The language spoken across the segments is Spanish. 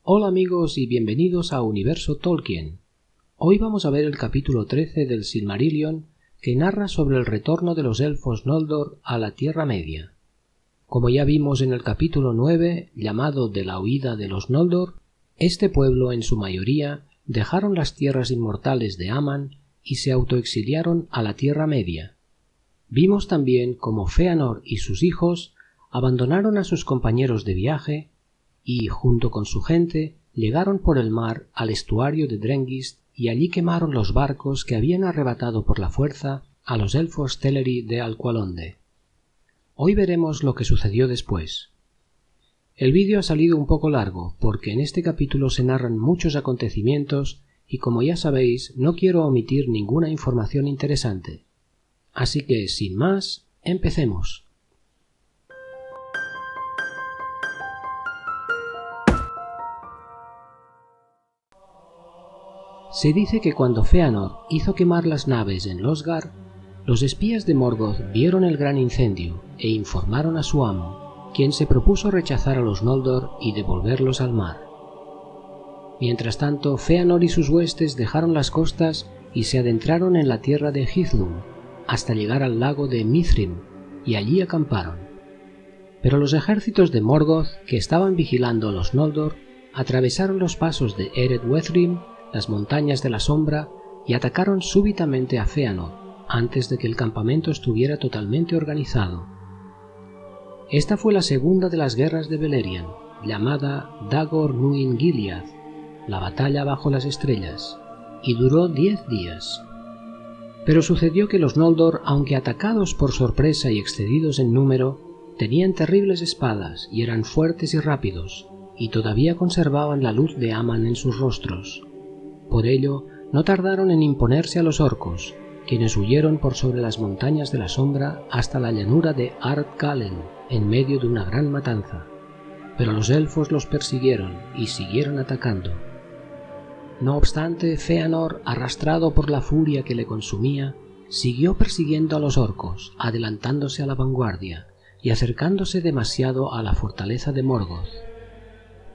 Hola amigos y bienvenidos a Universo Tolkien. Hoy vamos a ver el capítulo 13 del Silmarillion, que narra sobre el retorno de los elfos Noldor a la Tierra Media. Como ya vimos en el capítulo 9, llamado de la huida de los Noldor, este pueblo en su mayoría dejaron las tierras inmortales de Aman y se autoexiliaron a la Tierra Media. Vimos también cómo Fëanor y sus hijos abandonaron a sus compañeros de viaje y, junto con su gente, llegaron por el mar al estuario de Drengist y allí quemaron los barcos que habían arrebatado por la fuerza a los elfos Teleri de Alqualondë. Hoy veremos lo que sucedió después. El vídeo ha salido un poco largo porque en este capítulo se narran muchos acontecimientos y, como ya sabéis, no quiero omitir ninguna información interesante. Así que, sin más, empecemos. Se dice que cuando Fëanor hizo quemar las naves en Losgard, los espías de Morgoth vieron el gran incendio e informaron a su amo, quien se propuso rechazar a los Noldor y devolverlos al mar. Mientras tanto, Fëanor y sus huestes dejaron las costas y se adentraron en la tierra de Hithlum, hasta llegar al lago de Mithrin, y allí acamparon. Pero los ejércitos de Morgoth, que estaban vigilando a los Noldor, atravesaron los pasos de Ered Weithrim, las montañas de la sombra, y atacaron súbitamente a Fëanor, antes de que el campamento estuviera totalmente organizado. Esta fue la segunda de las guerras de Beleriand, llamada Dagor Nuin Gilead, la batalla bajo las estrellas, y duró 10 días. Pero sucedió que los Noldor, aunque atacados por sorpresa y excedidos en número, tenían terribles espadas y eran fuertes y rápidos, y todavía conservaban la luz de Aman en sus rostros. Por ello, no tardaron en imponerse a los orcos, quienes huyeron por sobre las montañas de la sombra hasta la llanura de Ardcalen, en medio de una gran matanza. Pero los elfos los persiguieron y siguieron atacando. No obstante, Fëanor, arrastrado por la furia que le consumía, siguió persiguiendo a los orcos, adelantándose a la vanguardia y acercándose demasiado a la fortaleza de Morgoth.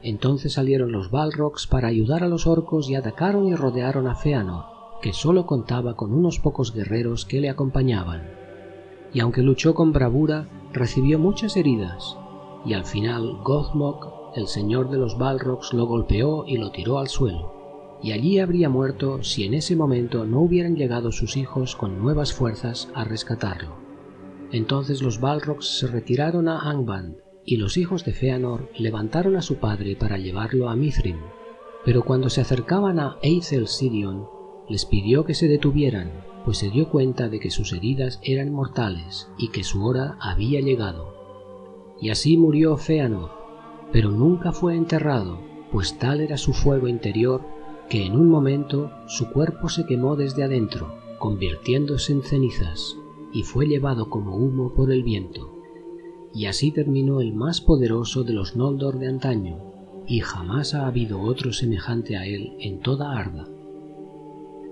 Entonces salieron los Balrogs para ayudar a los orcos y atacaron y rodearon a Fëanor, que solo contaba con unos pocos guerreros que le acompañaban. Y aunque luchó con bravura, recibió muchas heridas, y al final Gothmog, el señor de los Balrogs, lo golpeó y lo tiró al suelo, y allí habría muerto si en ese momento no hubieran llegado sus hijos con nuevas fuerzas a rescatarlo. Entonces los Balrogs se retiraron a Angband, y los hijos de Fëanor levantaron a su padre para llevarlo a Mithrin, pero cuando se acercaban a Eithel Sirion, les pidió que se detuvieran, pues se dio cuenta de que sus heridas eran mortales y que su hora había llegado. Y así murió Fëanor, pero nunca fue enterrado, pues tal era su fuego interior que en un momento su cuerpo se quemó desde adentro, convirtiéndose en cenizas, y fue llevado como humo por el viento. Y así terminó el más poderoso de los Noldor de antaño, y jamás ha habido otro semejante a él en toda Arda.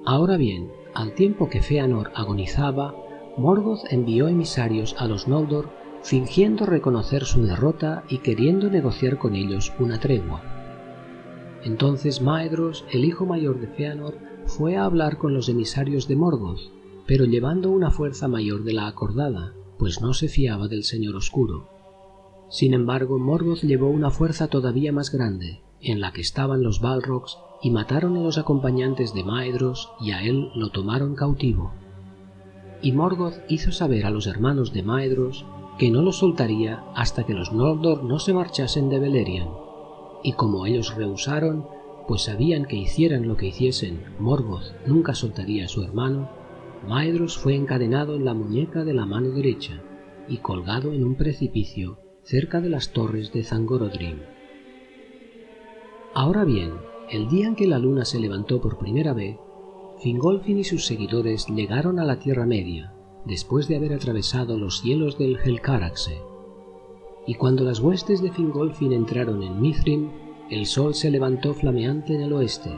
Ahora bien, al tiempo que Fëanor agonizaba, Morgoth envió emisarios a los Noldor, fingiendo reconocer su derrota y queriendo negociar con ellos una tregua. Entonces Maedhros, el hijo mayor de Fëanor, fue a hablar con los emisarios de Morgoth, pero llevando una fuerza mayor de la acordada, pues no se fiaba del Señor Oscuro. Sin embargo, Morgoth llevó una fuerza todavía más grande, en la que estaban los Balrogs, y mataron a los acompañantes de Maedhros, y a él lo tomaron cautivo. Y Morgoth hizo saber a los hermanos de Maedhros que no los soltaría hasta que los Noldor no se marchasen de Beleriand, y como ellos rehusaron, pues sabían que hicieran lo que hiciesen, Morgoth nunca soltaría a su hermano, Maedhros fue encadenado en la muñeca de la mano derecha y colgado en un precipicio cerca de las torres de Zangorodrim. Ahora bien, el día en que la luna se levantó por primera vez, Fingolfin y sus seguidores llegaron a la Tierra Media, después de haber atravesado los hielos del Helcaraxe. Y cuando las huestes de Fingolfin entraron en Mithrin, el sol se levantó flameante en el oeste.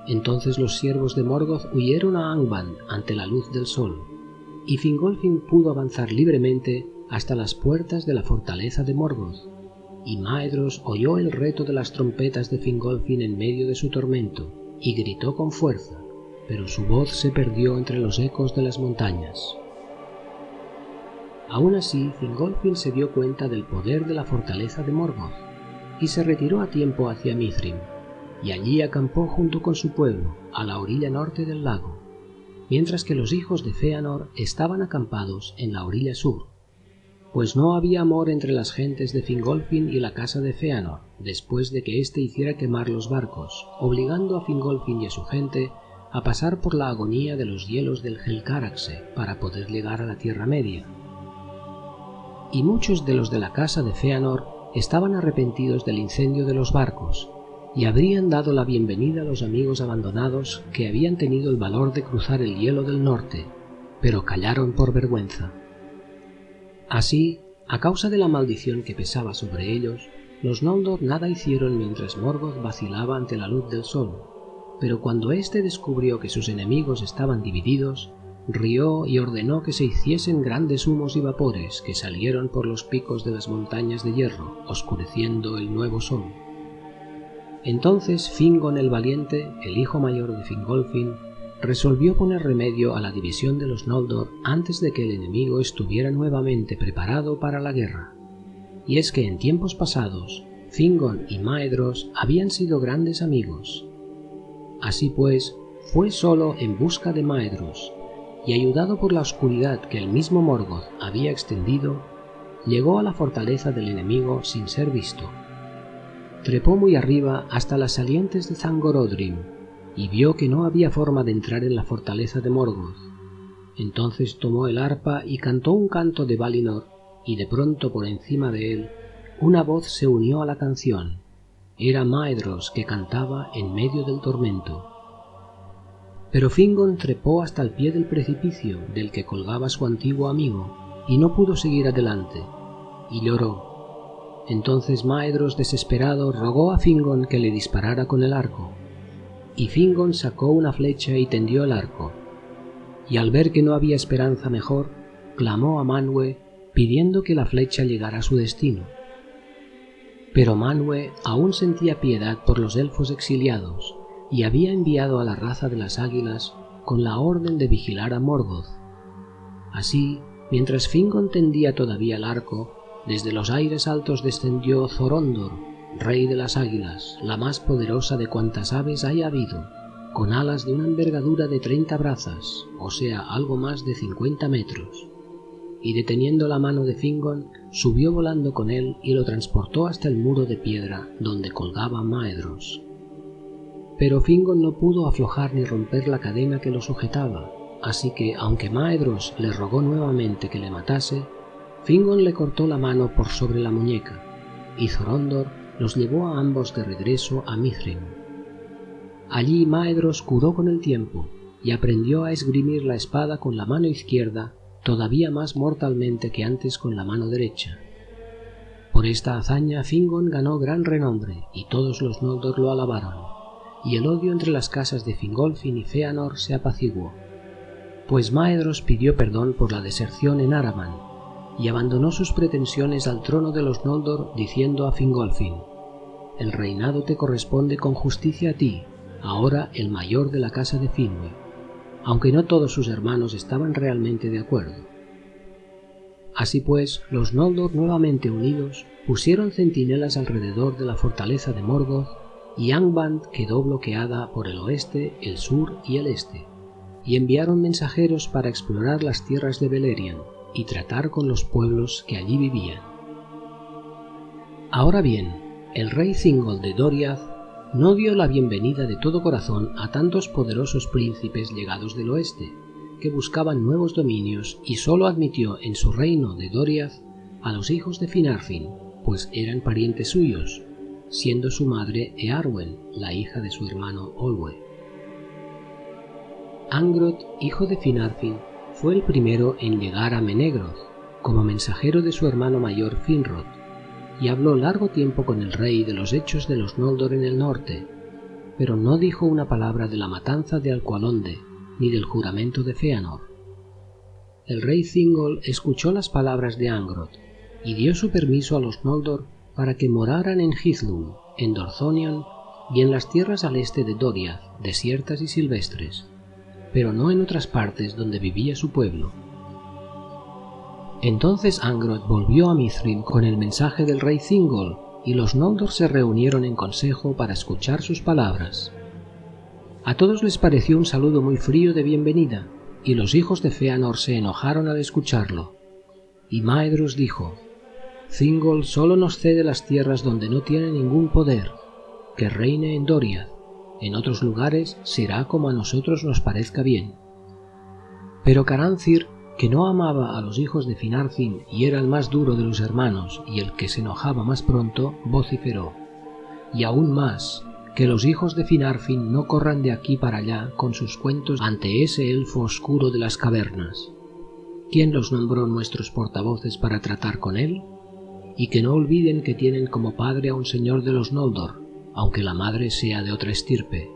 Entonces los siervos de Morgoth huyeron a Angband ante la luz del sol, y Fingolfin pudo avanzar libremente hasta las puertas de la fortaleza de Morgoth, y Maedhros oyó el reto de las trompetas de Fingolfin en medio de su tormento, y gritó con fuerza, pero su voz se perdió entre los ecos de las montañas. Aún así, Fingolfin se dio cuenta del poder de la fortaleza de Morgoth, y se retiró a tiempo hacia Mithrin, y allí acampó junto con su pueblo, a la orilla norte del lago, mientras que los hijos de Fëanor estaban acampados en la orilla sur, pues no había amor entre las gentes de Fingolfin y la casa de Fëanor, después de que éste hiciera quemar los barcos, obligando a Fingolfin y a su gente a pasar por la agonía de los hielos del Helcaraxe para poder llegar a la Tierra Media. Y muchos de los de la casa de Fëanor estaban arrepentidos del incendio de los barcos, y habrían dado la bienvenida a los amigos abandonados que habían tenido el valor de cruzar el hielo del norte, pero callaron por vergüenza. Así, a causa de la maldición que pesaba sobre ellos, los Noldor nada hicieron mientras Morgoth vacilaba ante la luz del sol, pero cuando éste descubrió que sus enemigos estaban divididos, rió y ordenó que se hiciesen grandes humos y vapores que salieron por los picos de las montañas de hierro, oscureciendo el nuevo sol. Entonces Fingon el Valiente, el hijo mayor de Fingolfin, resolvió poner remedio a la división de los Noldor antes de que el enemigo estuviera nuevamente preparado para la guerra. Y es que en tiempos pasados, Fingon y Maedhros habían sido grandes amigos. Así pues, fue solo en busca de Maedhros, y ayudado por la oscuridad que el mismo Morgoth había extendido, llegó a la fortaleza del enemigo sin ser visto. Trepó muy arriba hasta las salientes de Zangorodrim, y vio que no había forma de entrar en la fortaleza de Morgoth. Entonces tomó el arpa y cantó un canto de Valinor, y de pronto por encima de él una voz se unió a la canción. Era Maedhros que cantaba en medio del tormento. Pero Fingon trepó hasta el pie del precipicio del que colgaba su antiguo amigo, y no pudo seguir adelante, y lloró. Entonces Maedhros, desesperado, rogó a Fingon que le disparara con el arco, y Fingon sacó una flecha y tendió el arco, y al ver que no había esperanza mejor, clamó a Manwë pidiendo que la flecha llegara a su destino. Pero Manwë aún sentía piedad por los elfos exiliados, y había enviado a la raza de las águilas con la orden de vigilar a Morgoth. Así, mientras Fingon tendía todavía el arco, desde los aires altos descendió Thorondor, rey de las águilas, la más poderosa de cuantas aves haya habido, con alas de una envergadura de 30 brazas, o sea, algo más de 50 metros. Y deteniendo la mano de Fingon, subió volando con él y lo transportó hasta el muro de piedra donde colgaba Maedhros. Pero Fingon no pudo aflojar ni romper la cadena que lo sujetaba, así que, aunque Maedhros le rogó nuevamente que le matase, Fingon le cortó la mano por sobre la muñeca, y Thorondor los llevó a ambos de regreso a Mithrin. Allí Maedhros curó con el tiempo, y aprendió a esgrimir la espada con la mano izquierda todavía más mortalmente que antes con la mano derecha. Por esta hazaña Fingon ganó gran renombre, y todos los Noldor lo alabaron, y el odio entre las casas de Fingolfin y Fëanor se apaciguó, pues Maedhros pidió perdón por la deserción en Araman, y abandonó sus pretensiones al trono de los Noldor diciendo a Fingolfin: «El reinado te corresponde con justicia a ti, ahora el mayor de la casa de Finwë», aunque no todos sus hermanos estaban realmente de acuerdo. Así pues, los Noldor nuevamente unidos pusieron centinelas alrededor de la fortaleza de Morgoth, y Angband quedó bloqueada por el oeste, el sur y el este, y enviaron mensajeros para explorar las tierras de Beleriand y tratar con los pueblos que allí vivían. Ahora bien, el rey Thingol de Doriath no dio la bienvenida de todo corazón a tantos poderosos príncipes llegados del oeste, que buscaban nuevos dominios, y sólo admitió en su reino de Doriath a los hijos de Finarfin, pues eran parientes suyos, siendo su madre Eärwen, la hija de su hermano Olwë. Angrod, hijo de Finarfin, fue el primero en llegar a Menegroth, como mensajero de su hermano mayor Finrod, y habló largo tiempo con el rey de los hechos de los Noldor en el norte, pero no dijo una palabra de la matanza de Alqualondë, ni del juramento de Fëanor. El rey Thingol escuchó las palabras de Angrod, y dio su permiso a los Noldor para que moraran en Hithlum, en Dorthonion y en las tierras al este de Doriath, desiertas y silvestres, pero no en otras partes donde vivía su pueblo. Entonces Angrod volvió a Mithrin con el mensaje del rey Thingol, y los Noldor se reunieron en consejo para escuchar sus palabras. A todos les pareció un saludo muy frío de bienvenida, y los hijos de Fëanor se enojaron al escucharlo. Y Maedhros dijo: Thingol solo nos cede las tierras donde no tiene ningún poder, que reine en Doriath. En otros lugares será como a nosotros nos parezca bien. Pero Caranthir, que no amaba a los hijos de Finarfin y era el más duro de los hermanos y el que se enojaba más pronto, vociferó: y aún más, que los hijos de Finarfin no corran de aquí para allá con sus cuentos ante ese elfo oscuro de las cavernas. ¿Quién los nombró nuestros portavoces para tratar con él? Y que no olviden que tienen como padre a un señor de los Noldor, aunque la madre sea de otra estirpe.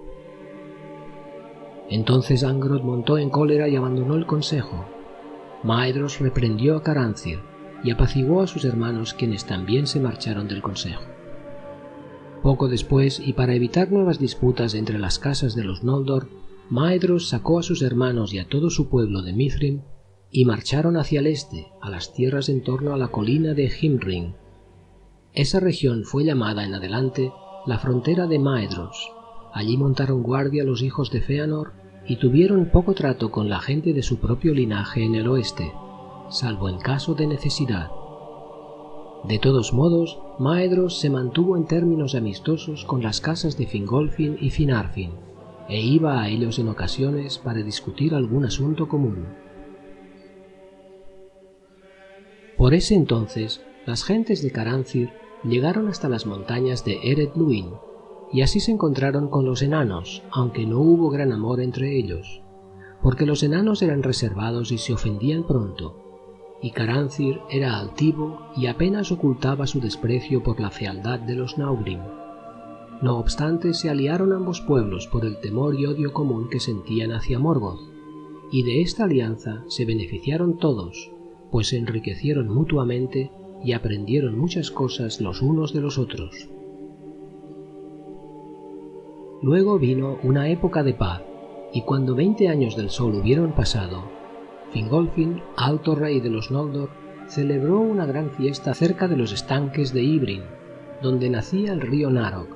Entonces Angrod montó en cólera y abandonó el consejo. Maedhros reprendió a Caranthir y apaciguó a sus hermanos, quienes también se marcharon del consejo. Poco después, y para evitar nuevas disputas entre las casas de los Noldor, Maedhros sacó a sus hermanos y a todo su pueblo de Mithrin y marcharon hacia el este, a las tierras en torno a la colina de Himring. Esa región fue llamada en adelante la frontera de Maedhros. Allí montaron guardia los hijos de Fëanor y tuvieron poco trato con la gente de su propio linaje en el oeste, salvo en caso de necesidad. De todos modos, Maedhros se mantuvo en términos amistosos con las casas de Fingolfin y Finarfin, e iba a ellos en ocasiones para discutir algún asunto común. Por ese entonces, las gentes de Caranthir llegaron hasta las montañas de Ered Luin, y así se encontraron con los enanos, aunque no hubo gran amor entre ellos, porque los enanos eran reservados y se ofendían pronto, y Caranthir era altivo y apenas ocultaba su desprecio por la fealdad de los Naugrim. No obstante, se aliaron ambos pueblos por el temor y odio común que sentían hacia Morgoth, y de esta alianza se beneficiaron todos, pues se enriquecieron mutuamente y aprendieron muchas cosas los unos de los otros. Luego vino una época de paz, y cuando 20 años del sol hubieron pasado, Fingolfin, alto rey de los Noldor, celebró una gran fiesta cerca de los estanques de Ibrin, donde nacía el río Narog,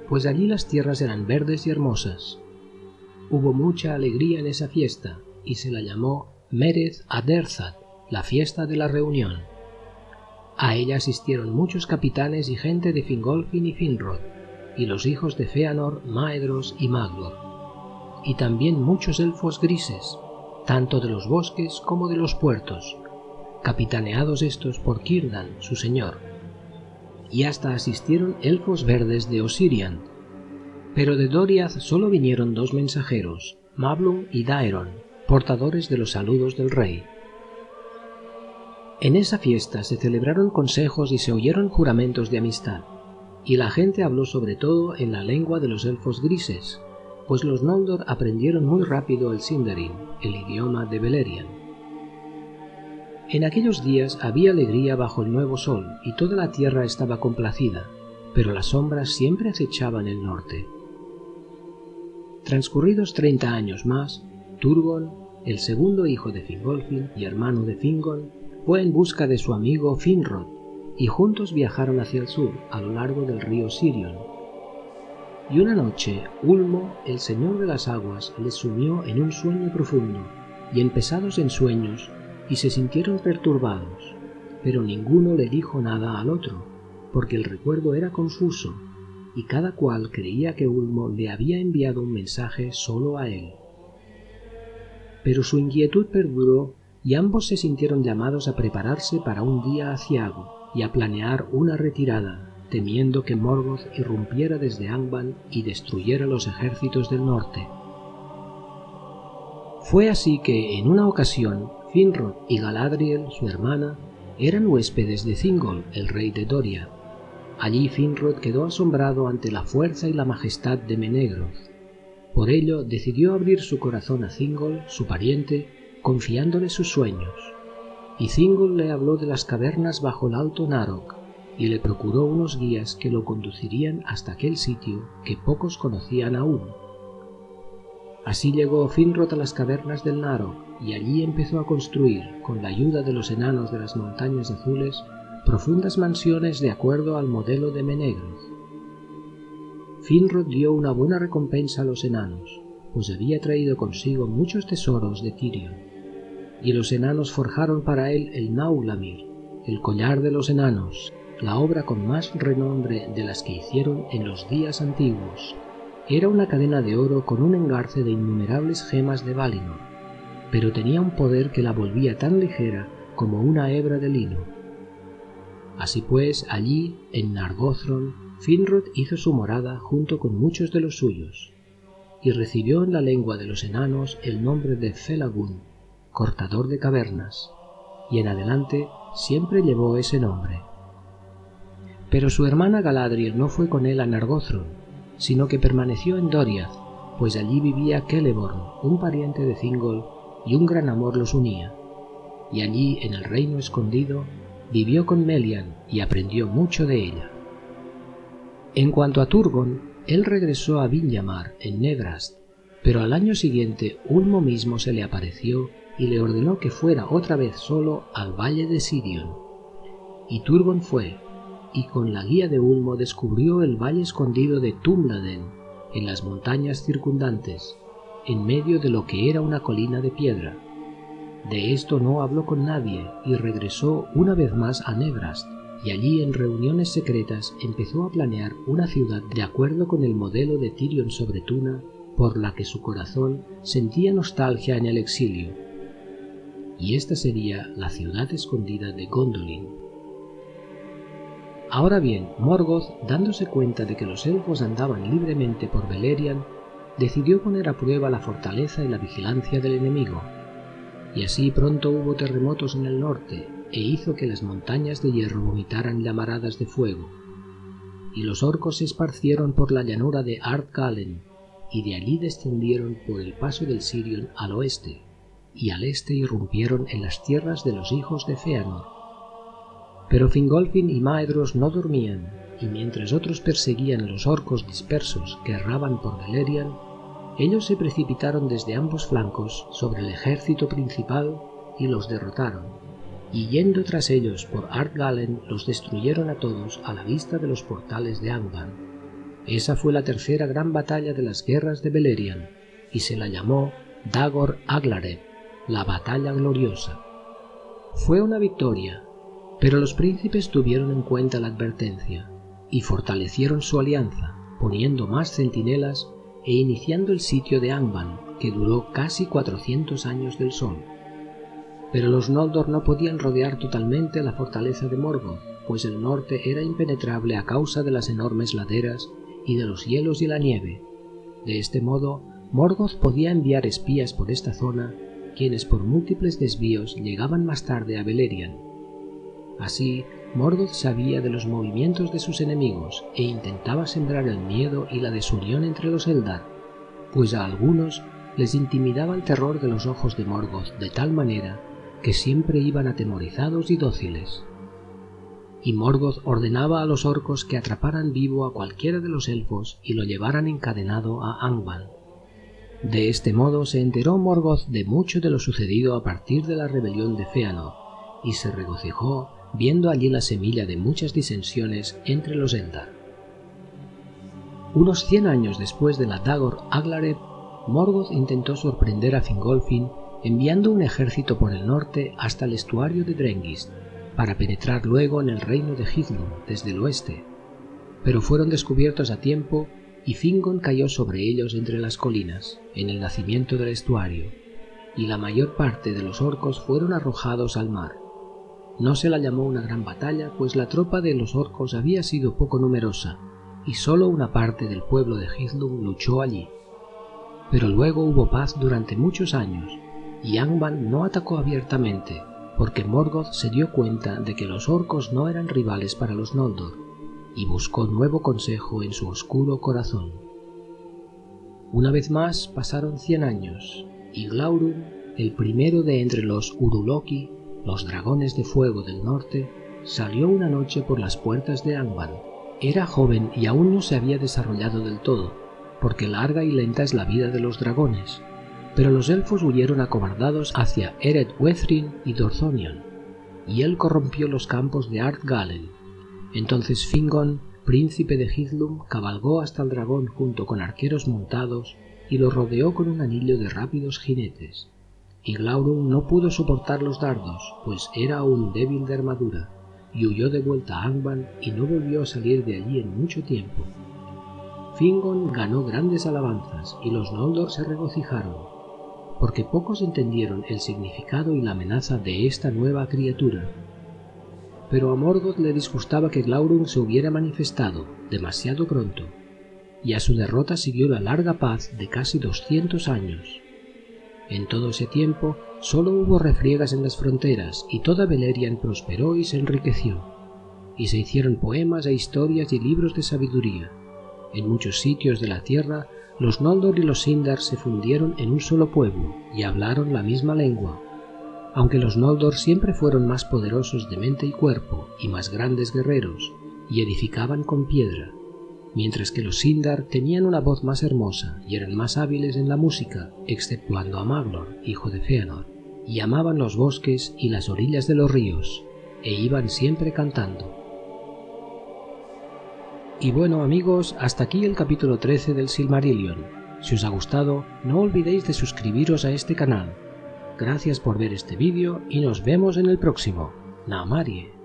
pues allí las tierras eran verdes y hermosas. Hubo mucha alegría en esa fiesta, y se la llamó Mereth Aderthad, la fiesta de la reunión. A ella asistieron muchos capitanes y gente de Fingolfin y Finrod, y los hijos de Fëanor, Maedhros y Maglor, y también muchos elfos grises, tanto de los bosques como de los puertos, capitaneados estos por Círdan, su señor, y hasta asistieron elfos verdes de Osirian. Pero de Doriath solo vinieron 2 mensajeros, Mablung y Daeron, portadores de los saludos del rey. En esa fiesta se celebraron consejos y se oyeron juramentos de amistad, y la gente habló sobre todo en la lengua de los elfos grises, pues los Noldor aprendieron muy rápido el Sindarin, el idioma de Beleriand. En aquellos días había alegría bajo el nuevo sol y toda la tierra estaba complacida, pero las sombras siempre acechaban el norte. Transcurridos 30 años más, Turgon, el segundo hijo de Fingolfin y hermano de Fingon, fue en busca de su amigo Finrod, y juntos viajaron hacia el sur, a lo largo del río Sirion. Y una noche, Ulmo, el señor de las aguas, les sumió en un sueño profundo, y en pesados ensueños, y se sintieron perturbados, pero ninguno le dijo nada al otro, porque el recuerdo era confuso, y cada cual creía que Ulmo le había enviado un mensaje solo a él. Pero su inquietud perduró, y ambos se sintieron llamados a prepararse para un día aciago, y a planear una retirada, temiendo que Morgoth irrumpiera desde Angband y destruyera los ejércitos del norte. Fue así que, en una ocasión, Finrod y Galadriel, su hermana, eran huéspedes de Thingol, el rey de Doriath. Allí Finrod quedó asombrado ante la fuerza y la majestad de Menegroth. Por ello decidió abrir su corazón a Thingol, su pariente, confiándole sus sueños. Y Thingol le habló de las cavernas bajo el alto Narog, y le procuró unos guías que lo conducirían hasta aquel sitio que pocos conocían aún. Así llegó Finrod a las cavernas del Narog, y allí empezó a construir, con la ayuda de los enanos de las montañas azules, profundas mansiones de acuerdo al modelo de Menegroth. Finrod dio una buena recompensa a los enanos, pues había traído consigo muchos tesoros de Tirion, y los enanos forjaron para él el Naulamir, el collar de los enanos, la obra con más renombre de las que hicieron en los días antiguos. Era una cadena de oro con un engarce de innumerables gemas de Valinor, pero tenía un poder que la volvía tan ligera como una hebra de lino. Así pues, allí, en Nargothrond, Finrod hizo su morada junto con muchos de los suyos, y recibió en la lengua de los enanos el nombre de Felagund, cortador de cavernas, y en adelante siempre llevó ese nombre. Pero su hermana Galadriel no fue con él a Nargothrond, sino que permaneció en Doriath, pues allí vivía Celeborn, un pariente de Thingol, y un gran amor los unía. Y allí, en el reino escondido, vivió con Melian y aprendió mucho de ella. En cuanto a Turgon, él regresó a Vinyamar, en Negrast, pero al año siguiente Ulmo mismo se le apareció y le ordenó que fuera otra vez solo al valle de Sirion. Y Turgon fue, y con la guía de Ulmo descubrió el valle escondido de Tumladen, en las montañas circundantes, en medio de lo que era una colina de piedra. De esto no habló con nadie y regresó una vez más a Negrast, y allí en reuniones secretas empezó a planear una ciudad de acuerdo con el modelo de Tirion sobre Tuna, por la que su corazón sentía nostalgia en el exilio. Y esta sería la ciudad escondida de Gondolin. Ahora bien, Morgoth, dándose cuenta de que los elfos andaban libremente por Beleriand, decidió poner a prueba la fortaleza y la vigilancia del enemigo, y así pronto hubo terremotos en el norte, e hizo que las montañas de hierro vomitaran llamaradas de fuego, y los orcos se esparcieron por la llanura de Ardgalen, y de allí descendieron por el paso del Sirion al oeste, y al este irrumpieron en las tierras de los hijos de Fëanor. Pero Fingolfin y Maedhros no dormían, y mientras otros perseguían a los orcos dispersos que erraban por Beleriand, ellos se precipitaron desde ambos flancos sobre el ejército principal y los derrotaron, y yendo tras ellos por Ardgalen los destruyeron a todos a la vista de los portales de Angband. Esa fue la tercera gran batalla de las guerras de Beleriand, y se la llamó Dagor Aglareb, la batalla gloriosa. Fue una victoria, pero los príncipes tuvieron en cuenta la advertencia, y fortalecieron su alianza, poniendo más centinelas e iniciando el sitio de Angband, que duró casi 400 años del sol. Pero los Noldor no podían rodear totalmente la fortaleza de Morgoth, pues el norte era impenetrable a causa de las enormes laderas y de los hielos y la nieve. De este modo, Morgoth podía enviar espías por esta zona, quienes por múltiples desvíos llegaban más tarde a Beleriand. Así, Morgoth sabía de los movimientos de sus enemigos e intentaba sembrar el miedo y la desunión entre los Eldar, pues a algunos les intimidaba el terror de los ojos de Morgoth de tal manera que siempre iban atemorizados y dóciles. Y Morgoth ordenaba a los orcos que atraparan vivo a cualquiera de los elfos y lo llevaran encadenado a Angband. De este modo se enteró Morgoth de mucho de lo sucedido a partir de la rebelión de Fëanor, y se regocijó viendo allí la semilla de muchas disensiones entre los Eldar. Unos 100 años después de la Dagor Aglareb, Morgoth intentó sorprender a Fingolfin enviando un ejército por el norte hasta el estuario de Drengist, para penetrar luego en el reino de Hithlum desde el oeste, pero fueron descubiertos a tiempo y Fingon cayó sobre ellos entre las colinas, en el nacimiento del estuario, y la mayor parte de los orcos fueron arrojados al mar. No se la llamó una gran batalla, pues la tropa de los orcos había sido poco numerosa, y solo una parte del pueblo de Hithlum luchó allí. Pero luego hubo paz durante muchos años, y Angband no atacó abiertamente, porque Morgoth se dio cuenta de que los orcos no eran rivales para los Noldor, y buscó nuevo consejo en su oscuro corazón. Una vez más pasaron 100 años, y Glaurung, el primero de entre los Uruloki, los dragones de fuego del norte, salió una noche por las puertas de Angband. Era joven y aún no se había desarrollado del todo, porque larga y lenta es la vida de los dragones, pero los elfos huyeron acobardados hacia Ered-Wethrin y Dorthonion, y él corrompió los campos de Ardgalen. Entonces Fingon, príncipe de Hithlum, cabalgó hasta el dragón junto con arqueros montados y lo rodeó con un anillo de rápidos jinetes. Y Glaurung no pudo soportar los dardos, pues era aún débil de armadura, y huyó de vuelta a Angband y no volvió a salir de allí en mucho tiempo. Fingon ganó grandes alabanzas y los Noldor se regocijaron, porque pocos entendieron el significado y la amenaza de esta nueva criatura. Pero a Morgoth le disgustaba que Glaurung se hubiera manifestado demasiado pronto, y a su derrota siguió la larga paz de casi 200 años. En todo ese tiempo solo hubo refriegas en las fronteras y toda Beleriand prosperó y se enriqueció, y se hicieron poemas e historias y libros de sabiduría. En muchos sitios de la tierra los Noldor y los Sindar se fundieron en un solo pueblo y hablaron la misma lengua. Aunque los Noldor siempre fueron más poderosos de mente y cuerpo y más grandes guerreros, y edificaban con piedra, mientras que los Sindar tenían una voz más hermosa y eran más hábiles en la música, exceptuando a Maglor, hijo de Fëanor, y amaban los bosques y las orillas de los ríos, e iban siempre cantando. Y bueno amigos, hasta aquí el capítulo 13 del Silmarillion. Si os ha gustado, no olvidéis de suscribiros a este canal. Gracias por ver este vídeo y nos vemos en el próximo. Naamarie.